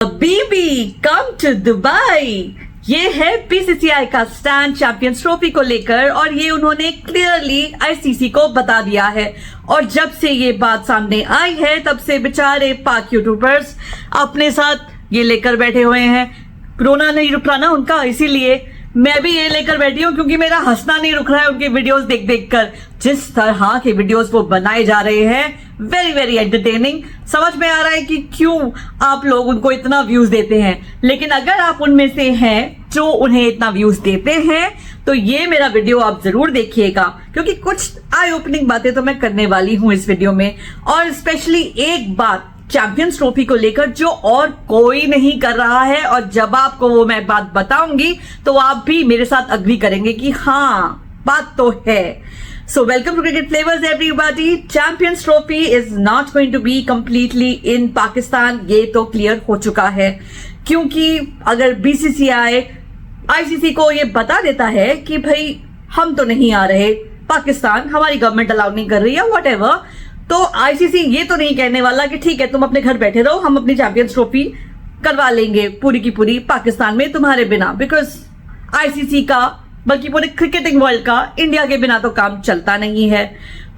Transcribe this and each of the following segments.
Habibi come to Dubai. ये है BCCI का स्टैंड चैंपियंस ट्रॉफी को लेकर और ये उन्होंने क्लियरली आईसीसी को बता दिया है। और जब से ये बात सामने आई है तब से बेचारे पाक यूट्यूबर्स अपने साथ ये लेकर बैठे हुए हैं। रोना नहीं रुक रहा ना उनका, इसीलिए मैं भी ये लेकर बैठी हूँ क्योंकि मेरा हंसना नहीं रुक रहा है उनके वीडियोस देख देख कर। जिस तरह के वीडियोस वो बनाए जा रहे हैं, वेरी वेरी एंटरटेनिंग। समझ में आ रहा है कि क्यों आप लोग उनको इतना व्यूज देते हैं। लेकिन अगर आप उनमें से हैं जो उन्हें इतना व्यूज देते हैं तो ये मेरा वीडियो आप जरूर देखिएगा, क्योंकि कुछ आई ओपनिंग बातें तो मैं करने वाली हूं इस वीडियो में। और स्पेशली एक बात चैंपियंस ट्रॉफी को लेकर जो और कोई नहीं कर रहा है, और जब आपको वो मैं बात बताऊंगी तो आप भी मेरे साथ अग्री करेंगे कि हाँ बात तो है। So welcome to Cricket Flavors everybody. Champions Trophy is not going to be completely in Pakistan. ये तो क्लियर हो चुका है, क्योंकि अगर बीसीसीआई आईसीसी को ये बता देता है कि भाई हम तो नहीं आ रहे पाकिस्तान, हमारी गवर्नमेंट अलाउ नहीं कर रही है व्हाटएवर, तो आईसीसी ये तो नहीं कहने वाला कि ठीक है तुम अपने घर बैठे रहो, हम अपनी चैंपियंस ट्रॉफी करवा लेंगे पूरी की पूरी पाकिस्तान में तुम्हारे बिना। बिकॉज आईसीसी का बल्कि पूरे क्रिकेटिंग वर्ल्ड का इंडिया के बिना तो काम चलता नहीं है।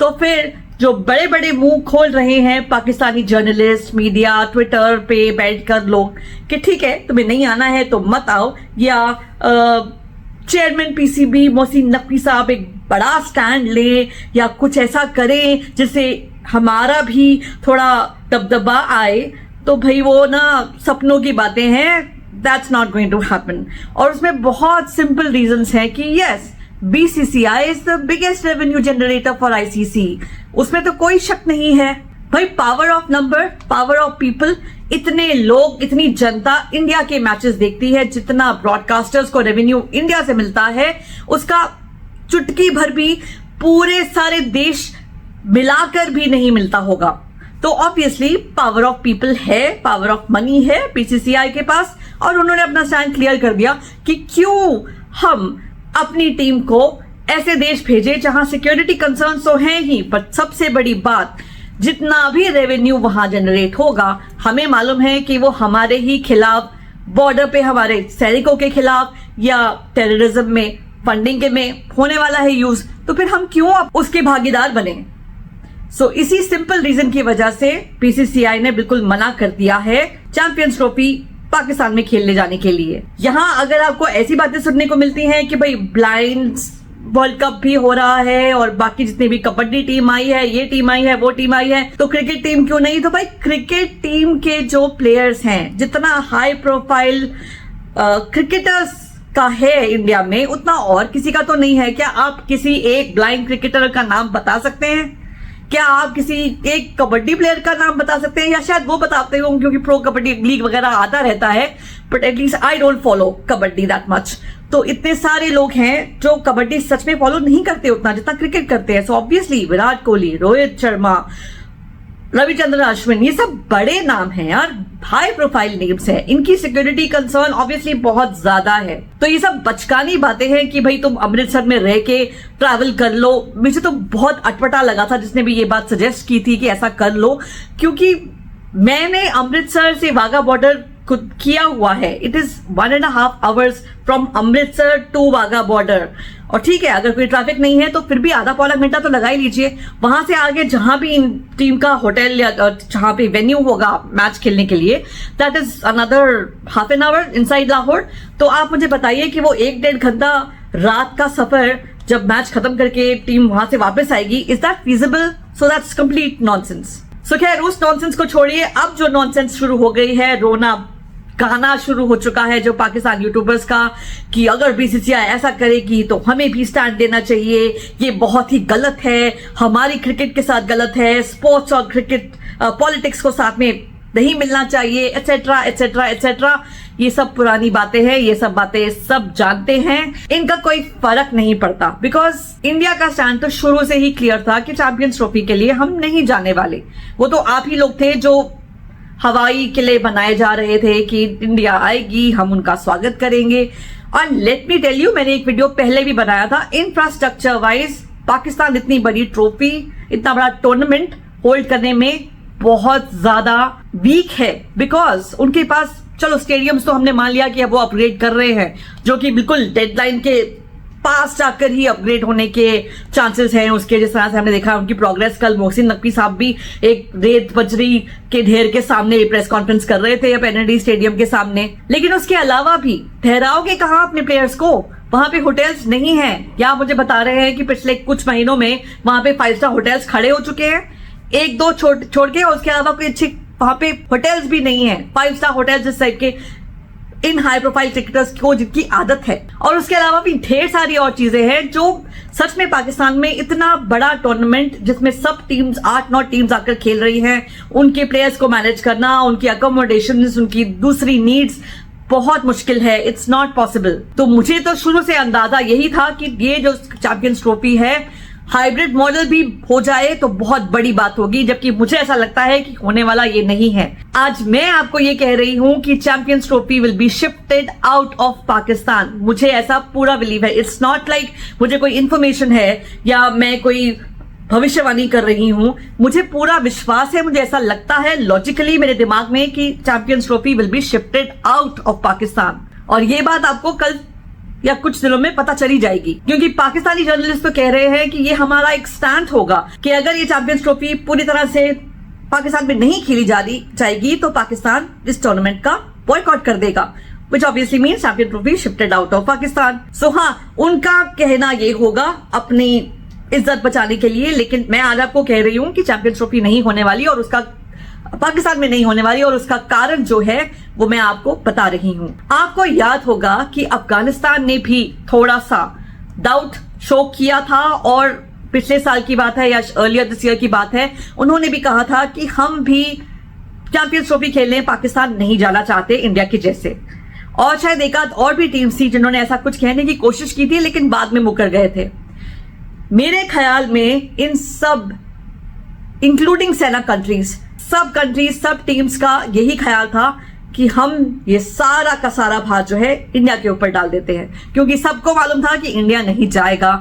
तो फिर जो बड़े बड़े मुंह खोल रहे हैं पाकिस्तानी जर्नलिस्ट, मीडिया, ट्विटर पे बैठकर लोग कि ठीक है तुम्हें नहीं आना है तो मत आओ, या चेयरमैन पीसीबी मोहसिन नकवी साहब एक बड़ा स्टैंड ले या कुछ ऐसा करें जिससे हमारा भी थोड़ा दबदबा आए, तो भाई वो ना सपनों की बातें हैं। That's not going to happen. और उसमें बहुत सिंपल रीजंस हैं कि yes, BCCI is the biggest revenue generator for ICC. उसमें तो कोई शक नहीं है भाई। Power of number, power of people, इतने लोग, इतनी जनता इंडिया के मैचेस देखती है, जितना ब्रॉडकास्टर्स को रेवेन्यू इंडिया से मिलता है उसका चुटकी भर भी पूरे सारे देश मिलाकर भी नहीं मिलता होगा। तो ऑब्वियसली पावर ऑफ पीपल है, पावर ऑफ मनी है बीसीसीआई के पास, और उन्होंने अपना स्टैंड क्लियर कर दिया कि क्यों हम अपनी टीम को ऐसे देश भेजे जहां सिक्योरिटी कंसर्न्स तो हैं ही, पर सबसे बड़ी बात जितना भी रेवेन्यू वहां जनरेट होगा हमें मालूम है कि वो हमारे ही खिलाफ, बॉर्डर पे हमारे सैनिकों के खिलाफ या टेररिज्म में फंडिंग के में होने वाला है यूज। तो फिर हम क्यों उसके भागीदार बने। सो इसी सिंपल रीजन की वजह से बीसीसीआई ने बिल्कुल मना कर दिया है चैंपियंस ट्रॉफी पाकिस्तान में खेलने जाने के लिए। यहां अगर आपको ऐसी बातें सुनने को मिलती हैं कि भाई ब्लाइंड वर्ल्ड कप भी हो रहा है और बाकी जितनी भी कबड्डी टीम आई है, ये टीम आई है, वो टीम आई है, तो क्रिकेट टीम क्यों नहीं। तो भाई क्रिकेट टीम के जो प्लेयर्स हैं, जितना हाई प्रोफाइल क्रिकेटर्स का है इंडिया में उतना और किसी का तो नहीं है। क्या आप किसी एक ब्लाइंड क्रिकेटर का नाम बता सकते हैं? क्या आप किसी एक कबड्डी प्लेयर का नाम बता सकते हैं? या शायद वो बताते हो क्योंकि प्रो कबड्डी लीग वगैरह आता रहता है, but at least I don't follow kabaddi that much. तो इतने सारे लोग हैं जो कबड्डी सच में फॉलो नहीं करते उतना जितना क्रिकेट करते हैं। सो ऑब्वियसली विराट कोहली, रोहित शर्मा, रविचंद्रन अश्विन, ये सब बड़े नाम हैं यार, हाई प्रोफाइल नेम्स हैं, इनकी सिक्योरिटी कंसर्न ऑब्वियसली बहुत ज्यादा है। तो ये सब बचकानी बातें हैं कि भाई तुम अमृतसर में रह के ट्रैवल कर लो। मुझे तो बहुत अटपटा लगा था जिसने भी ये बात सजेस्ट की थी कि ऐसा कर लो, क्योंकि मैंने अमृतसर से वाघा बॉर्डर खुद किया हुआ है। It is 1.5 hours from Amritsar to Wagah border. और ठीक है अगर कोई ट्रैफिक नहीं है तो फिर भी आधा पौना घंटा तो लगा ही लीजिए। वहां से आगे जहां भी इन टीम का होटल या जहां पे वेन्यू होगा मैच खेलने के लिए, that is another ½ an hour inside Lahore. तो आप मुझे बताइए कि वो 1-1.5 घंटा रात का सफर जब मैच खत्म करके टीम वहां से वापस आएगी, is that feasible? So that's complete nonsense. So खैर उस नॉनसेंस को छोड़िए, अब जो नॉनसेंस शुरू हो गई है, रोना गाना शुरू हो चुका है जो पाकिस्तान यूट्यूबर्स का, कि अगर बीसीसीआई ऐसा करेगी तो हमें भी स्टैंड देना चाहिए, ये बहुत ही गलत है, हमारी क्रिकेट के साथ गलत है, स्पोर्ट्स और क्रिकेट पॉलिटिक्स को साथ में नहीं मिलना चाहिए, एटसेट्रा एटसेट्रा एटसेट्रा। ये सब पुरानी बातें हैं, ये सब बातें सब जानते हैं, इनका कोई फर्क नहीं पड़ता। बिकॉज इंडिया का स्टैंड तो शुरू से ही क्लियर था कि चैंपियंस ट्रॉफी के लिए हम नहीं जाने वाले। वो तो आप ही लोग थे जो हवाई किले बनाए जा रहे थे कि इंडिया आएगी हम उनका स्वागत करेंगे। और लेट मी टेल यू, मैंने एक वीडियो पहले भी बनाया था, इंफ्रास्ट्रक्चर वाइज पाकिस्तान इतनी बड़ी ट्रॉफी, इतना बड़ा टूर्नामेंट होल्ड करने में बहुत ज्यादा वीक है, बिकॉज उनके पास चलो स्टेडियम्स तो हमने मान लिया कि अब वो अपग्रेड कर रहे हैं, जो कि बिल्कुल डेडलाइन के पास जाकर ही अपग्रेड होने के चांसेस हैं उसके। जिस तरह से हमने देखा उनकी प्रोग्रेस, कल मोहसिन नकवी साहब भी एक रेत बजरी के ढेर के सामने प्रेस कॉन्फ्रेंस कर रहे थे एनएडी स्टेडियम के सामने। लेकिन उसके अलावा भी ठहराओगे कहाँ अपने प्लेयर्स को? वहां पे होटल्स नहीं है। या मुझे बता रहे हैं कि पिछले कुछ महीनों में वहां पे 5 स्टार होटल्स खड़े हो चुके हैं, 1-2 छोड़ के, और उसके अलावा कोई अच्छी वहां पे होटल्स भी नहीं है। 5 स्टार होटल्स जिस टाइप के इन हाई प्रोफाइल क्रिकेटर्स को जिनकी आदत है, और उसके अलावा भी ढेर सारी और चीजें हैं जो सच में पाकिस्तान में इतना बड़ा टूर्नामेंट जिसमें सब टीम्स 8-9 टीम्स आकर खेल रही हैं, उनके प्लेयर्स को मैनेज करना, उनकी अकोमोडेशन, उनकी दूसरी नीड्स बहुत मुश्किल है। It's not possible. तो मुझे तो शुरू से अंदाजा यही था कि ये जो चैंपियंस ट्रॉफी है हाइब्रिड मॉडल भी हो जाए तो बहुत बड़ी बात होगी, जबकि मुझे ऐसा लगता है कि होने वाला ये नहीं है। आज मैं आपको ये कह रही हूं कि champions trophy will be shifted out of Pakistan. मुझे ऐसा पूरा बिलीव है। इट्स नॉट लाइक मुझे कोई इंफॉर्मेशन है या मैं कोई भविष्यवाणी कर रही हूं, मुझे पूरा विश्वास है, मुझे ऐसा लगता है लॉजिकली मेरे दिमाग में कि champions trophy will be shifted out of Pakistan. और ये बात आपको कल या कुछ दिनों में पता चली जाएगी, क्योंकि पाकिस्तानी जर्नलिस्ट तो कह रहे हैं कि ये हमारा एक स्टैंड होगा कि अगर ये चैंपियंस ट्रॉफी पूरी तरह से पाकिस्तान में नहीं खेली जाएगी तो पाकिस्तान इस टूर्नामेंट का बॉयकॉट कर देगा, which obviously means champion trophy shifted out of Pakistan. So हाँ, उनका कहना ये होगा अपनी इज्जत बचाने के लिए, लेकिन मैं आज आपको कह रही हूं कि चैंपियंस ट्रॉफी नहीं होने वाली, और उसका पाकिस्तान में नहीं होने वाली, और उसका कारण जो है वो मैं आपको बता रही हूं। आपको याद होगा कि अफगानिस्तान ने भी थोड़ा सा डाउट शो किया था, और पिछले साल की बात है या अर्लियर दिस ईयर की बात है, उन्होंने भी कहा था कि हम भी चैंपियंस ट्रॉफी खेलने पाकिस्तान नहीं जाना चाहते इंडिया के जैसे। और शायद एक आध और भी टीम्स थी जिन्होंने ऐसा कुछ कहने की कोशिश की थी, लेकिन बाद में मुकर गए थे। मेरे ख्याल में इन सब इंक्लूडिंग सेना कंट्रीज, सब टीम्स का यही ख्याल था कि हम ये सारा का सारा भार जो है इंडिया के ऊपर डाल देते हैं, क्योंकि सबको मालूम था कि इंडिया नहीं जाएगा,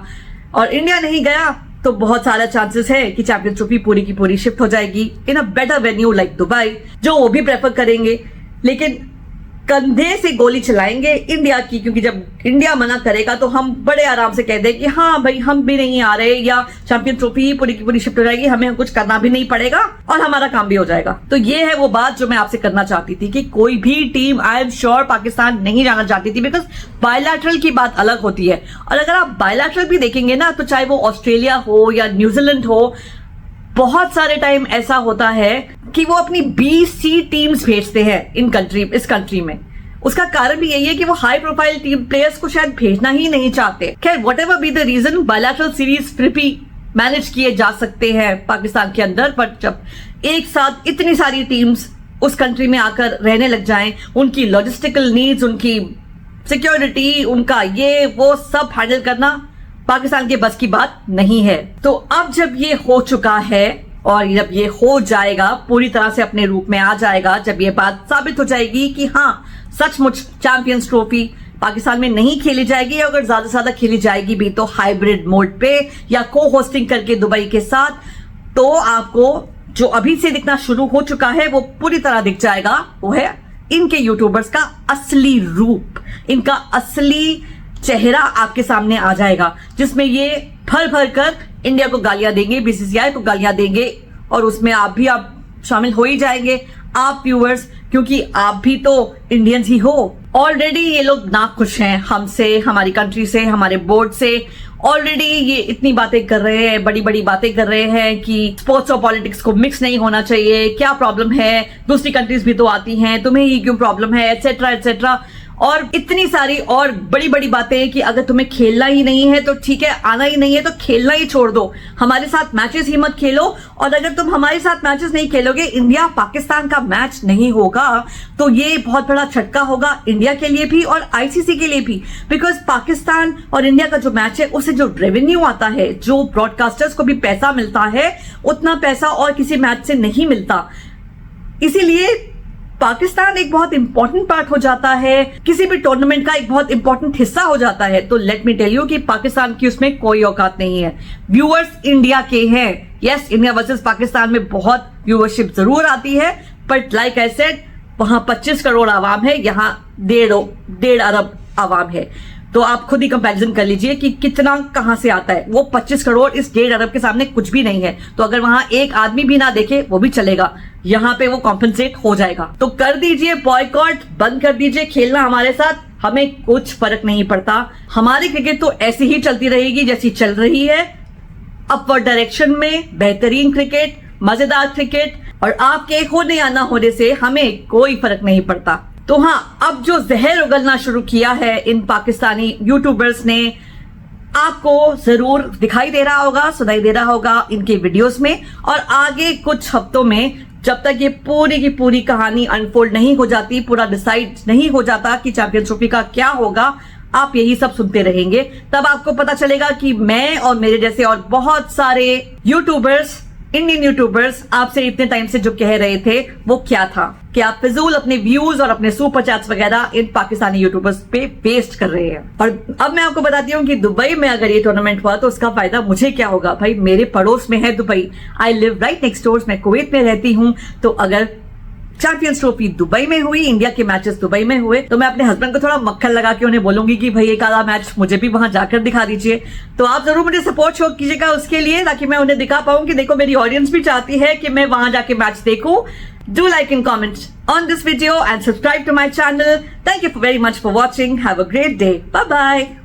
और इंडिया नहीं गया तो बहुत सारा चांसेस है कि चैंपियंस ट्रॉफी पूरी की पूरी शिफ्ट हो जाएगी in a better venue like Dubai, जो वो भी प्रेफर करेंगे। लेकिन कंधे से गोली चलाएंगे इंडिया की, क्योंकि जब इंडिया मना करेगा तो हम बड़े आराम से कह दें कि हाँ भाई हम भी नहीं आ रहे, या चैंपियन ट्रॉफी पूरी की पूरी शिफ्ट हो जाएगी, हमें कुछ करना भी नहीं पड़ेगा और हमारा काम भी हो जाएगा। तो ये है वो बात जो मैं आपसे करना चाहती थी कि कोई भी team I am sure Pakistan नहीं जाना चाहती थी, बिकॉज बायलैटरल की बात अलग होती है। और अगर आप बायलैटरल भी देखेंगे ना, तो चाहे वो ऑस्ट्रेलिया हो या न्यूजीलैंड हो, बहुत सारे टाइम ऐसा होता है कि वो अपनी BC टीम्स भेजते हैं इस कंट्री में। उसका कारण भी यही है कि वो हाई प्रोफाइल टीम प्लेयर्स को शायद भेजना ही नहीं चाहते। खैर whatever be the reason, bilateral series फिर भी मैनेज किए जा सकते हैं पाकिस्तान के अंदर, पर जब एक साथ इतनी सारी टीम्स उस कंट्री में आकर रहने लग जाएं, उनकी लॉजिस्टिकल नीड्स, उनकी सिक्योरिटी, उनका ये वो सब हैंडल करना पाकिस्तान के बस की बात नहीं है। तो अब जब ये हो चुका है और जब ये हो जाएगा, पूरी तरह से अपने रूप में आ जाएगा, जब ये बात साबित हो जाएगी कि हाँ सचमुच चैंपियंस ट्रॉफी पाकिस्तान में नहीं खेली जाएगी, अगर ज्यादा से ज्यादा खेली जाएगी भी तो हाइब्रिड मोड पे या को होस्टिंग करके दुबई के साथ, तो आपको जो अभी से दिखना शुरू हो चुका है वो पूरी तरह दिख जाएगा। वो है इनके यूट्यूबर्स का असली रूप, इनका असली चेहरा आपके सामने आ जाएगा, जिसमें ये भर भर कर इंडिया को गालियां देंगे, BCCI को गालियां देंगे, और उसमें आप शामिल हो ही जाएंगे, आप व्यूअर्स, क्योंकि आप भी तो इंडियंस ही हो। ऑलरेडी ये लोग नाखुश हैं हमसे, हमारी कंट्री से, हमारे बोर्ड से। ऑलरेडी ये इतनी बातें कर रहे हैं, बड़ी बड़ी बातें कर रहे हैं कि स्पोर्ट्स और पॉलिटिक्स को मिक्स नहीं होना चाहिए, क्या प्रॉब्लम है, दूसरी कंट्रीज भी तो आती हैं, तुम्हें ही क्यों प्रॉब्लम है, एटसेट्रा एटसेट्रा, और इतनी सारी और बड़ी बड़ी बातें कि अगर तुम्हें खेलना ही नहीं है तो ठीक है, आना ही नहीं है तो खेलना ही छोड़ दो, हमारे साथ मैचेस ही मत खेलो, और अगर तुम हमारे साथ मैचेस नहीं खेलोगे, इंडिया पाकिस्तान का मैच नहीं होगा, तो ये बहुत बड़ा झटका होगा इंडिया के लिए भी और ICC के लिए भी। बिकॉज पाकिस्तान और इंडिया का जो मैच है उससे जो रेवेन्यू आता है, जो ब्रॉडकास्टर्स को भी पैसा मिलता है, उतना पैसा और किसी मैच से नहीं मिलता। इसीलिए पाकिस्तान एक बहुत इंपॉर्टेंट पार्ट हो जाता है, किसी भी टूर्नामेंट का एक बहुत इंपॉर्टेंट हिस्सा हो जाता है। तो लेट मी टेल यू कि पाकिस्तान की उसमें कोई औकात नहीं है। व्यूअर्स इंडिया के हैं, यस, इंडिया वर्सेस पाकिस्तान में बहुत व्यूअरशिप जरूर आती है, बट लाइक आई सेड, वहां 25 करोड़ आवाम है, यहाँ 1.5 अरब आवाम है। तो आप खुद ही कंपैरिजन कर लीजिए कि कितना कहां से आता है। वो 25 करोड़ इस 1.5 अरब के सामने कुछ भी नहीं है। तो अगर वहां एक आदमी भी ना देखे वो भी चलेगा, यहाँ पे वो कॉम्पेंसेट हो जाएगा। तो कर दीजिए बॉयकॉट, बंद कर दीजिए खेलना हमारे साथ, हमें कुछ फर्क नहीं पड़ता। हमारी क्रिकेट तो ऐसी ही चलती रहेगी जैसी चल रही है, अपवर्ड डायरेक्शन में, बेहतरीन क्रिकेट, मजेदार क्रिकेट, और आपके होने या ना होने से हमें कोई फर्क नहीं पड़ता। तो हाँ, अब जो जहर उगलना शुरू किया है इन पाकिस्तानी यूट्यूबर्स ने, आपको जरूर दिखाई दे रहा होगा, सुनाई दे रहा होगा इनके वीडियोस में। और आगे कुछ हफ्तों में, जब तक ये पूरी की पूरी कहानी अनफोल्ड नहीं हो जाती, पूरा डिसाइड नहीं हो जाता कि चैंपियंस ट्रॉफी का क्या होगा, आप यही सब सुनते रहेंगे। तब आपको पता चलेगा कि मैं और मेरे जैसे और बहुत सारे यूट्यूबर्स, इंडियन यूट्यूबर्स आपसे इतने टाइम से जो कह रहे थे वो क्या था, कि आप फिजूल अपने व्यूज और अपने सुपर चैट्स वगैरह इन पाकिस्तानी यूट्यूबर्स पे वेस्ट कर रहे हैं। और अब मैं आपको बताती हूँ कि दुबई में अगर ये टूर्नामेंट हुआ तो उसका फायदा मुझे क्या होगा। भाई मेरे पड़ोस में है Dubai, I live right next door, मैं कुवैत में रहती हूँ। तो अगर चैंपियंस ट्रॉफी दुबई में हुई, इंडिया के मैचेस दुबई में हुए, तो मैं अपने हस्बैंड को थोड़ा मक्खन लगा के उन्हें बोलूंगी कि भाई एक आधा मैच मुझे भी वहां जाकर दिखा दीजिए। तो आप जरूर मुझे सपोर्ट शो कीजिएगा उसके लिए, ताकि मैं उन्हें दिखा पाऊं कि देखो मेरी ऑडियंस भी चाहती है कि मैं वहां जाके मैच देखूं। Do like and comment on this video and subscribe to my channel. Thank you very much for watching. Have a great day. Bye bye.